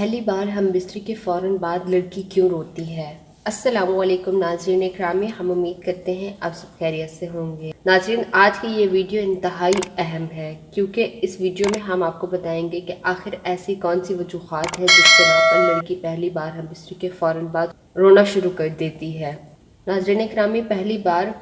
पहली बार हम बिस्तरी के फ़ौरन बाद लड़की क्यों रोती है। अस्सलामुअलैकुम नाज़रीन इकरामी, हम उम्मीद करते हैं आप सब खैरियत से होंगे। नाज़रीन, आज की ये वीडियो इंतहाई अहम है क्योंकि इस वीडियो में हम आपको बताएंगे कि आखिर ऐसी कौन सी वजूहात है जिसके नाम पर लड़की पहली बार हम बिस्तरी के फ़ौरन बाद रोना शुरू कर देती है। नाज़रीन इकरामी, पहली बार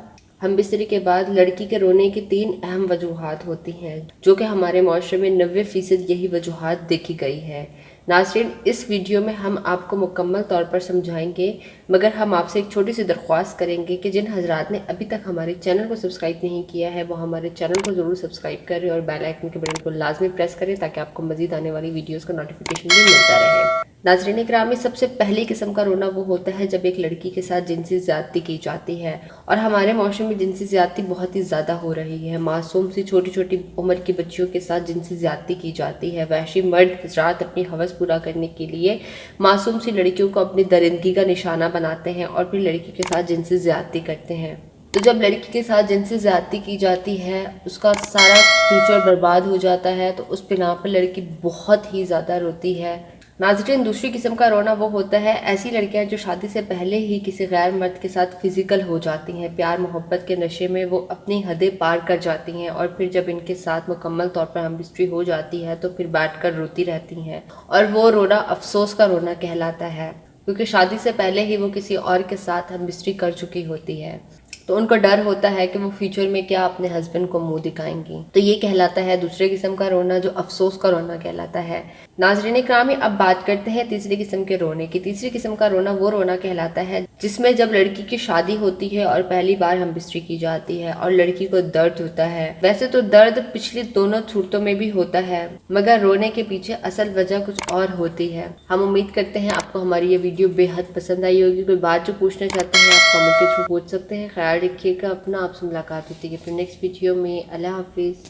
हम बिस्तरी के बाद लड़की के रोने की 3 अहम वजूहात होती हैं जो कि हमारे माशरे में 90% यही वजूहात देखी गई है। नाज़रीन, इस वीडियो में हम आपको मुकम्मल तौर पर समझाएंगे, मगर हम आपसे एक छोटी सी दरख्वास्त करेंगे कि जिन हजरात ने अभी तक हमारे चैनल को सब्सक्राइब नहीं किया है वो हमारे चैनल को ज़रूर सब्सक्राइब करें और बेल आइकन के बटन को लाजमी प्रेस करें ताकि आपको मज़ीद आने वाली वीडियोज़ का नोटिफिकेशन भी मिलता रहे। नाज़रीन इकरामी, सबसे पहली किस्म का रोना वो होता है जब एक लड़की के साथ जिनसी ज़्यादती की जाती है और हमारे माशरे में जिनसी ज़्यादती बहुत ही ज़्यादा हो रही है। मासूम सी छोटी छोटी उम्र की बच्चियों के साथ जिनसी ज़्यादती की जाती है। वहशी मर्द हज़रात अपनी हवस पूरा करने के लिए मासूम सी लड़कियों को अपनी दरिंदगी का निशाना बनाते हैं और फिर लड़की के साथ जिनसी ज़्यादती करते हैं। तो जब लड़की के साथ जिनसी ज़्यादती की जाती है उसका सारा फ्यूचर बर्बाद हो जाता है, तो उस बिना पर लड़की बहुत ही ज़्यादा रोती है। नाज़रीन, दूसरी किस्म का रोना वो होता है ऐसी लड़कियां जो शादी से पहले ही किसी गैर मर्द के साथ फिजिकल हो जाती हैं। प्यार मोहब्बत के नशे में वो अपनी हदें पार कर जाती हैं और फिर जब इनके साथ मुकम्मल तौर पर हमबिस्तरी हो जाती है तो फिर बैठकर रोती रहती हैं और वो रोना अफसोस का रोना कहलाता है क्योंकि शादी से पहले ही वो किसी और के साथ हमबिस्तरी कर चुकी होती है, तो उनको डर होता है कि वो फ्यूचर में क्या अपने हस्बैंड को मुंह दिखाएंगी। तो ये कहलाता है दूसरे किस्म का रोना जो अफसोस का रोना कहलाता है। नाज़रीन इकरामी, अब बात करते हैं तीसरी किस्म के रोने की। तीसरी किस्म का रोना वो रोना कहलाता है जिसमें जब लड़की की शादी होती है और पहली बार हमबिस्तरी की जाती है और लड़की को दर्द होता है। वैसे तो दर्द पिछली दोनों सूरतों में भी होता है, मगर रोने के पीछे असल वजह कुछ और होती है। हम उम्मीद करते हैं आपको हमारी ये वीडियो बेहद पसंद आई होगी। कोई बात जो पूछना चाहते हैं आप कमेंट के थ्रू पूछ सकते हैं। ख्याल रखिएगा अपना, आपसे मुलाकात होती है फिर नेक्स्ट वीडियो में। अल्लाह हाफिज़।